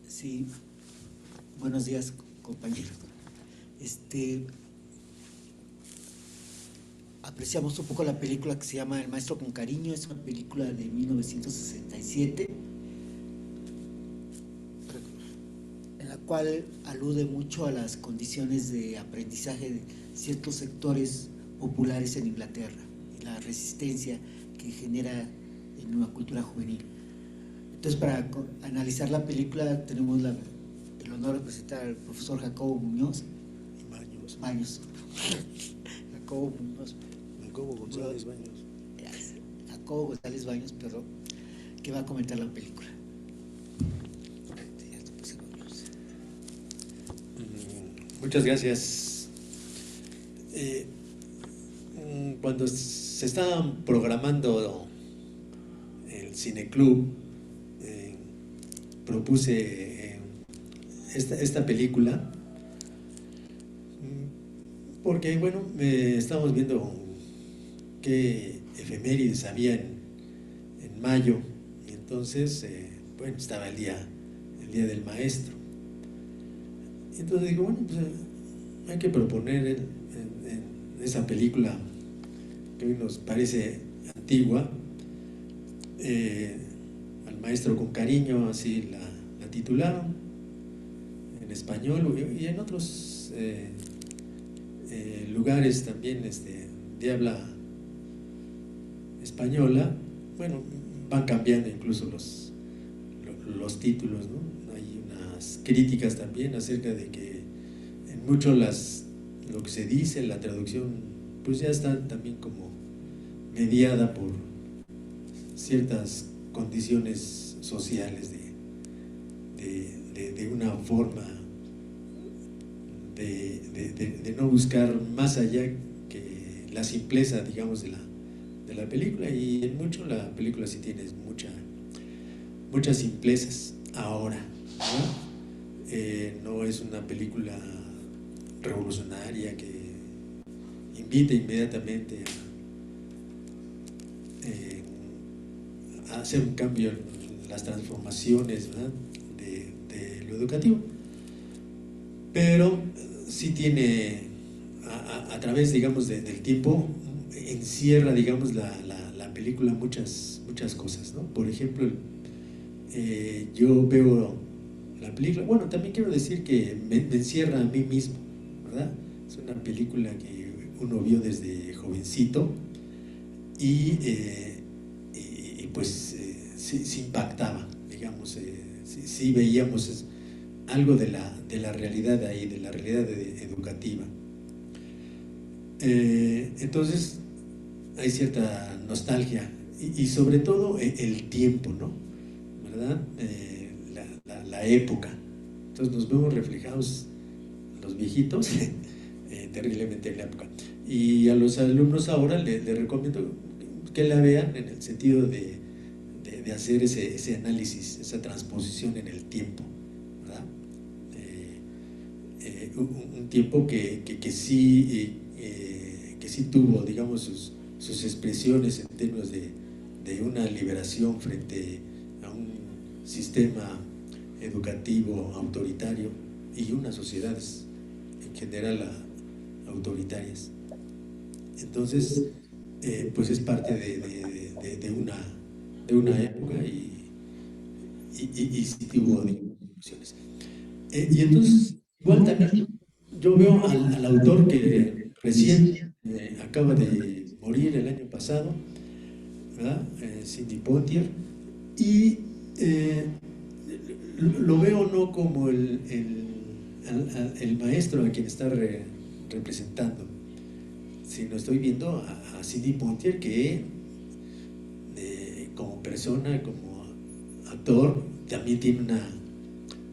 Sí, buenos días, compañeros. Apreciamos un poco la película que se llama El Maestro con Cariño. Es una película de 1967 en la cual alude mucho a las condiciones de aprendizaje de ciertos sectores populares en Inglaterra y la resistencia que genera en una cultura juvenil. Entonces, para analizar la película tenemos el honor de presentar al profesor Jacobo Muñoz Baños. Jacobo Muñoz. Jacobo González Baños. Jacobo González Baños, perdón, que va a comentar la película. Muchas gracias. Cuando se estaba programando el Cineclub, propuse esta película porque, bueno, estábamos viendo qué efemérides había en mayo, y entonces, bueno, estaba el día del maestro. Entonces digo, bueno, pues hay que proponer en esa película que hoy nos parece antigua, Al Maestro con Cariño, así la titularon, en español, y en otros lugares también de habla española, bueno, van cambiando incluso los títulos, ¿no? Hay unas críticas también acerca de que en mucho lo que se dice, la traducción, pues ya está también como mediada por ciertas condiciones sociales de una forma de no buscar más allá que la simpleza, digamos, de la película, y en mucho la película sí tiene muchas simplezas ahora, ¿no? No es una película revolucionaria que invita inmediatamente a hacer un cambio en las transformaciones, ¿verdad?, de lo educativo, pero sí tiene a través, digamos, del tiempo, encierra, digamos, la película muchas cosas, ¿no? Por ejemplo, yo veo la película, bueno, también quiero decir que me encierra a mí mismo, ¿verdad? Es una película que uno vio desde jovencito y pues sí impactaba, digamos, sí veíamos algo de la realidad ahí, de la realidad educativa. Entonces hay cierta nostalgia y sobre todo el tiempo, ¿no? ¿Verdad? La época. Entonces nos vemos reflejados los viejitos terriblemente en la época. Y a los alumnos ahora les recomiendo que la vean en el sentido de hacer ese análisis, esa transposición en el tiempo, ¿verdad? Un tiempo que sí tuvo, digamos, sus expresiones en términos de una liberación frente a un sistema educativo autoritario y unas sociedades en general autoritarias. Entonces, pues es parte de una época y sí tuvo discusiones. Y entonces, igual también yo veo al autor que recién acaba de morir el año pasado, ¿verdad? Sidney Poitier, y lo veo no como el maestro a quien está representando, sino estoy viendo a Sidney Poitier, que como persona, como actor, también tiene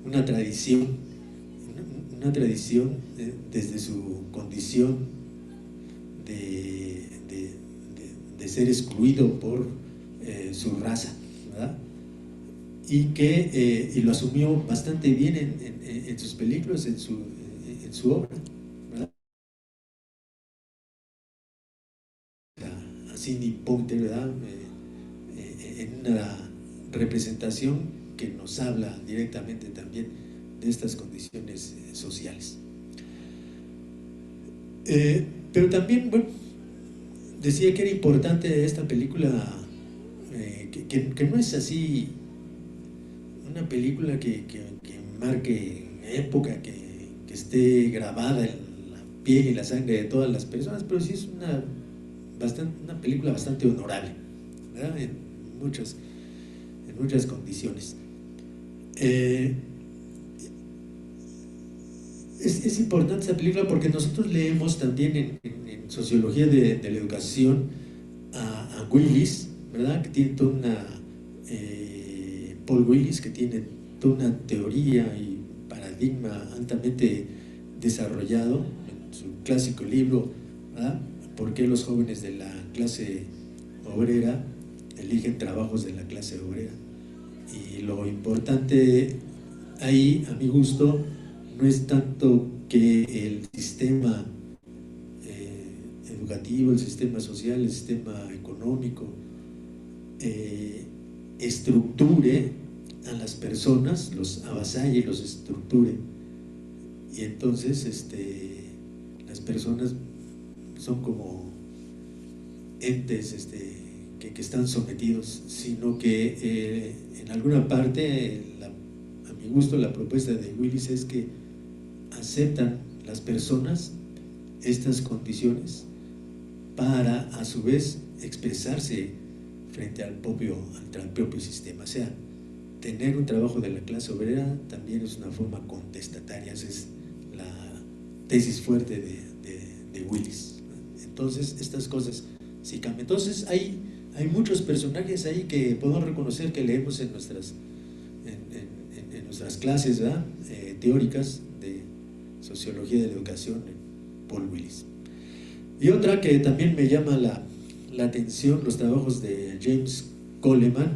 una tradición, desde su condición de ser excluido por su raza, ¿verdad? Y lo asumió bastante bien en sus películas, en su obra, ¿verdad? A Sidney Poitier, ¿verdad? En una representación que nos habla directamente también de estas condiciones sociales. Pero también, bueno, decía que era importante esta película, que no es así una película que marque época, que esté grabada en la piel y la sangre de todas las personas, pero sí es una película bastante honorable, ¿verdad? En muchas condiciones. Es importante esta película porque nosotros leemos también en Sociología de la Educación a Willis, ¿verdad? Que tiene toda Paul Willis, que tiene toda una teoría y paradigma altamente desarrollado en su clásico libro, ¿verdad? ¿Por qué los jóvenes de la clase obrera eligen trabajos de la clase obrera? Y lo importante ahí, a mi gusto, no es tanto que el sistema educativo, el sistema social, el sistema económico estructure a las personas, los avasalle, los estructure, y entonces las personas son como entes que están sometidos, sino que en alguna parte, a mi gusto, la propuesta de Willis es que aceptan las personas estas condiciones para a su vez expresarse frente al propio sistema. O sea, tener un trabajo de la clase obrera también es una forma contestataria. Esa es la tesis fuerte de Willis. Entonces, estas cosas sí cambian. Entonces, hay muchos personajes ahí que podemos reconocer, que leemos en nuestras clases, ¿verdad? Teóricas de Sociología de la Educación, Paul Willis. Y otra que también me llama la atención, los trabajos de James Coleman,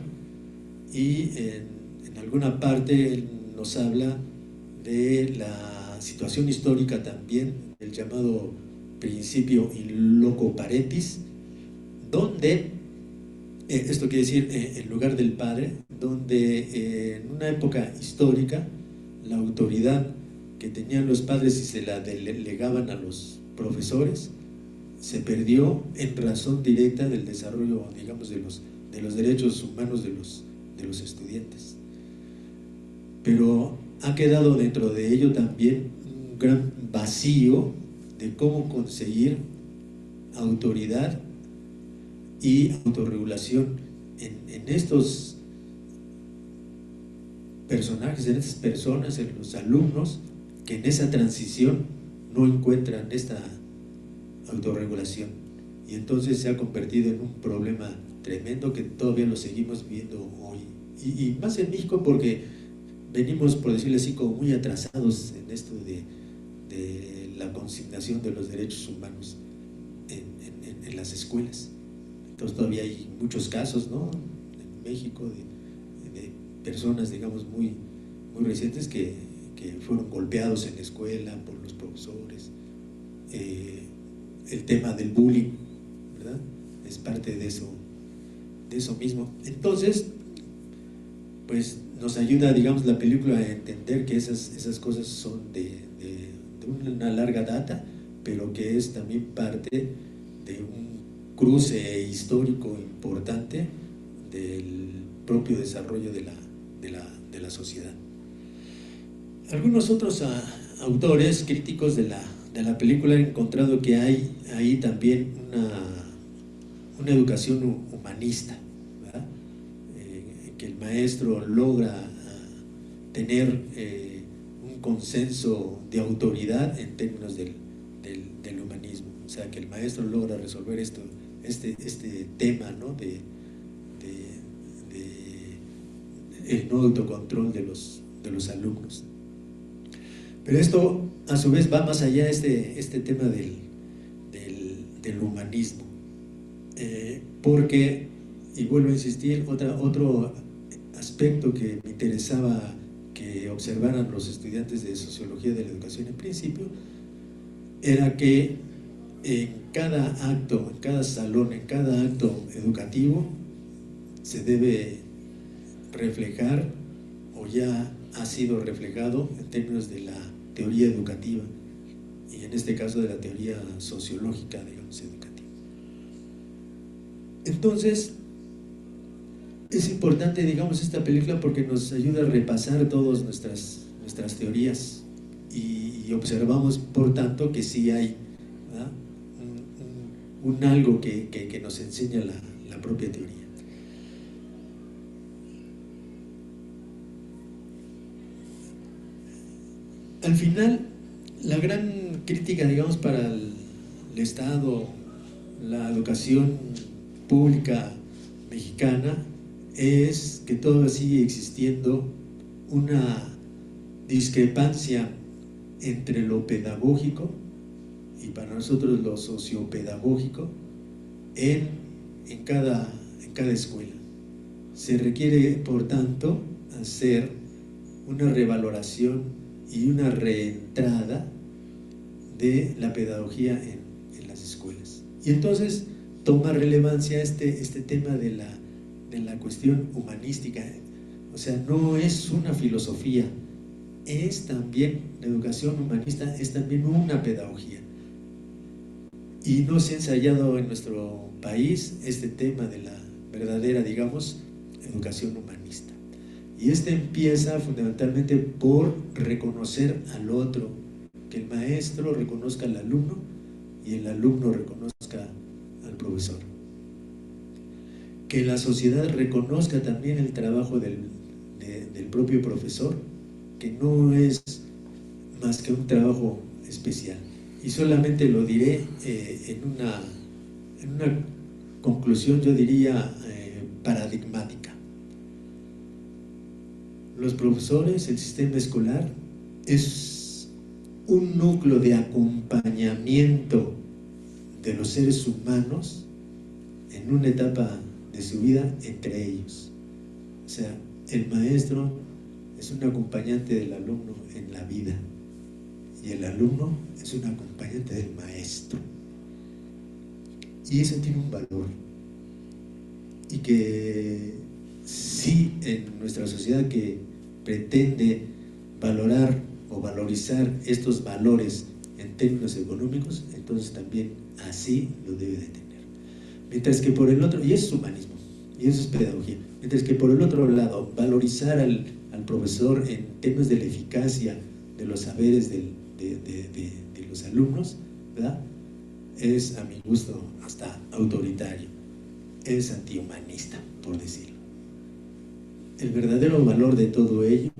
y en alguna parte él nos habla de la situación histórica también, el llamado principio in loco parentis, donde, esto quiere decir en lugar del padre, donde en una época histórica la autoridad que tenían los padres y se la delegaban a los profesores se perdió en razón directa del desarrollo, digamos, de los derechos humanos de los estudiantes. Pero ha quedado dentro de ello también un gran vacío de cómo conseguir autoridad y autorregulación en estos personajes, en estas personas, en los alumnos, que en esa transición no encuentran esta autorregulación, y entonces se ha convertido en un problema tremendo que todavía lo seguimos viendo hoy, y más en México, porque venimos, por decirlo así, como muy atrasados en esto de la consignación de los derechos humanos en las escuelas. Entonces todavía hay muchos casos, ¿no?, en México de personas, digamos, muy recientes que fueron golpeados en la escuela por los profesores. El tema del bullying, ¿verdad?, es parte de eso mismo. Entonces, pues nos ayuda, digamos, la película a entender que esas cosas son de una larga data, pero que es también parte de un cruce histórico importante del propio desarrollo de la sociedad. Algunos otros autores críticos de la película han encontrado que hay ahí también una educación humanista, ¿verdad? Que el maestro logra tener un consenso de autoridad en términos del humanismo. O sea, que el maestro logra resolver este tema, ¿no?, el no autocontrol de los alumnos. Pero esto a su vez va más allá, este tema del humanismo, porque, y vuelvo a insistir, otro aspecto que me interesaba que observaran los estudiantes de Sociología de la Educación en principio, era que en cada acto, en cada salón, en cada acto educativo se debe reflejar, o ya ha sido reflejado en términos de la teoría educativa, y en este caso de la teoría sociológica, digamos, educativa. Entonces, es importante, digamos, esta película porque nos ayuda a repasar todas nuestras teorías, y observamos, por tanto, que sí hay, ¿verdad?, un algo que nos enseña la propia teoría. Al final, la gran crítica, digamos, para el Estado, la educación pública mexicana, es que todavía sigue existiendo una discrepancia entre lo pedagógico y para nosotros lo sociopedagógico en cada escuela. Se requiere, por tanto, hacer una revaloración y una reentrada de la pedagogía en las escuelas. Y entonces toma relevancia este tema de la cuestión humanística. O sea, no es una filosofía, es también, la educación humanista es también una pedagogía. Y no se ha ensayado en nuestro país este tema de la verdadera, digamos, educación humanista. Y empieza fundamentalmente por reconocer al otro, que el maestro reconozca al alumno y el alumno reconozca al profesor. Que la sociedad reconozca también el trabajo del propio profesor, que no es más que un trabajo especial. Y solamente lo diré en una conclusión, yo diría, paradigmática. Los profesores, el sistema escolar, es un núcleo de acompañamiento de los seres humanos en una etapa de su vida entre ellos. O sea, el maestro es un acompañante del alumno en la vida y el alumno es un acompañante del maestro. Y eso tiene un valor. Y que sí, en nuestra sociedad que pretende valorar o valorizar estos valores en términos económicos, entonces también así lo debe de tener. Mientras que por el otro, y eso es humanismo, y eso es pedagogía, mientras que por el otro lado, valorizar al profesor en términos de la eficacia de los saberes de los alumnos, ¿verdad?, es, a mi gusto, hasta autoritario, es antihumanista, por decirlo. El verdadero valor de todo ello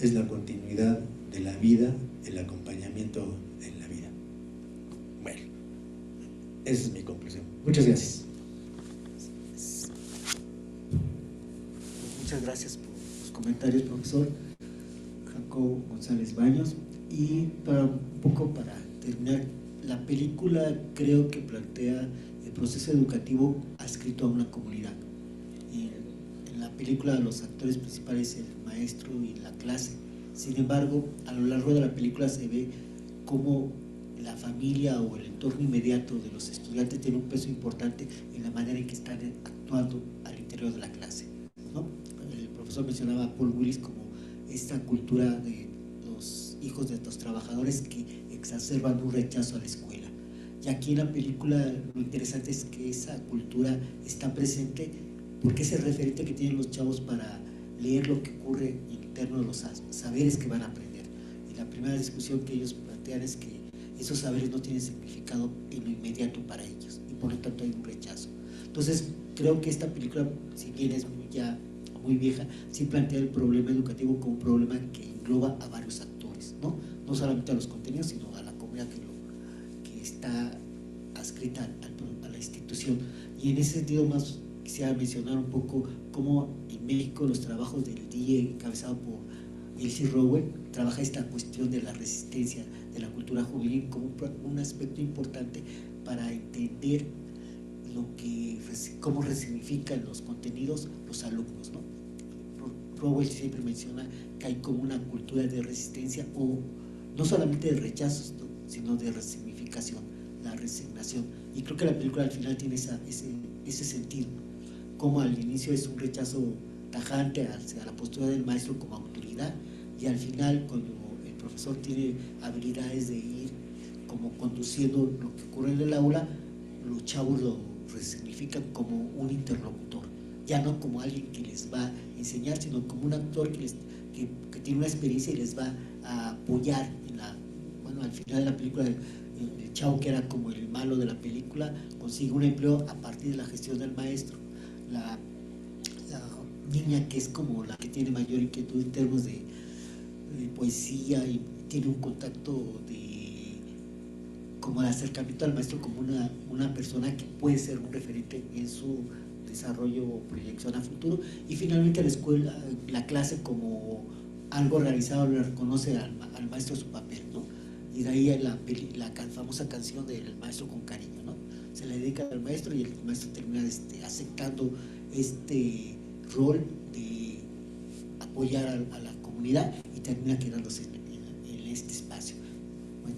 es la continuidad de la vida, el acompañamiento en la vida. Bueno, esa es mi conclusión. Muchas gracias. Muchas gracias por los comentarios, profesor Jacobo González Baños. Y para terminar, la película creo que plantea el proceso educativo adscrito a una comunidad. En la película los actores principales, el maestro y la clase. Sin embargo, a lo largo de la película se ve cómo la familia o el entorno inmediato de los estudiantes tiene un peso importante en la manera en que están actuando al interior de la clase, ¿no? El profesor mencionaba a Paul Willis como esta cultura de los hijos de estos trabajadores que exacerban un rechazo a la escuela. Y aquí en la película lo interesante es que esa cultura está presente porque es el referente que tienen los chavos para leer lo que ocurre interno de los saberes que van a aprender. Y la primera discusión que ellos plantean es que esos saberes no tienen significado en lo inmediato para ellos y por lo tanto hay un rechazo. Entonces creo que esta película, si bien es ya muy vieja, sí plantea el problema educativo como un problema que engloba a varios actores, ¿no? No solamente a los contenidos, sino a la comunidad que está adscrita a la institución. Y en ese sentido, más quisiera mencionar un poco cómo en México los trabajos del DIE, encabezado por Elsie Rowell, trabaja esta cuestión de la resistencia de la cultura juvenil como un aspecto importante para entender cómo resignifican los contenidos los alumnos, ¿no? Rowell siempre menciona que hay como una cultura de resistencia, o no solamente de rechazos, ¿no?, sino de resignificación, la resignación. Y creo que la película al final tiene ese sentido, como al inicio es un rechazo tajante hacia la postura del maestro como autoridad, y al final, cuando el profesor tiene habilidades de ir como conduciendo lo que ocurre en el aula, los chavos lo resignifican como un interlocutor, ya no como alguien que les va a enseñar, sino como un actor que tiene una experiencia y les va a apoyar bueno, al final de la película el chavo, que era como el malo de la película, consigue un empleo a partir de la gestión del maestro. La niña, que es como la que tiene mayor inquietud en términos de poesía, y tiene un contacto como de acercamiento al maestro como una persona que puede ser un referente en su desarrollo o proyección a futuro. Y finalmente la escuela, la clase, como algo realizado, le reconoce al maestro su papel, ¿no? Y de ahí la famosa canción del Maestro con Cariño, ¿no? Se le dedica al maestro y el maestro termina aceptando este rol de apoyar a la comunidad y termina quedándose en este espacio. Bueno,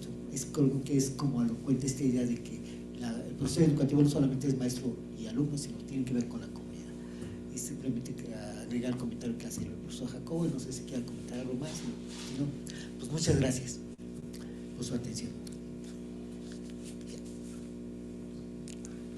creo que es como elocuente esta idea de que el proceso educativo no solamente es maestro y alumno, sino que tiene que ver con la comunidad. Y simplemente agregar el comentario que hace el profesor Jacobo, y no sé si quiera comentar algo más, si no, pues muchas gracias por su atención.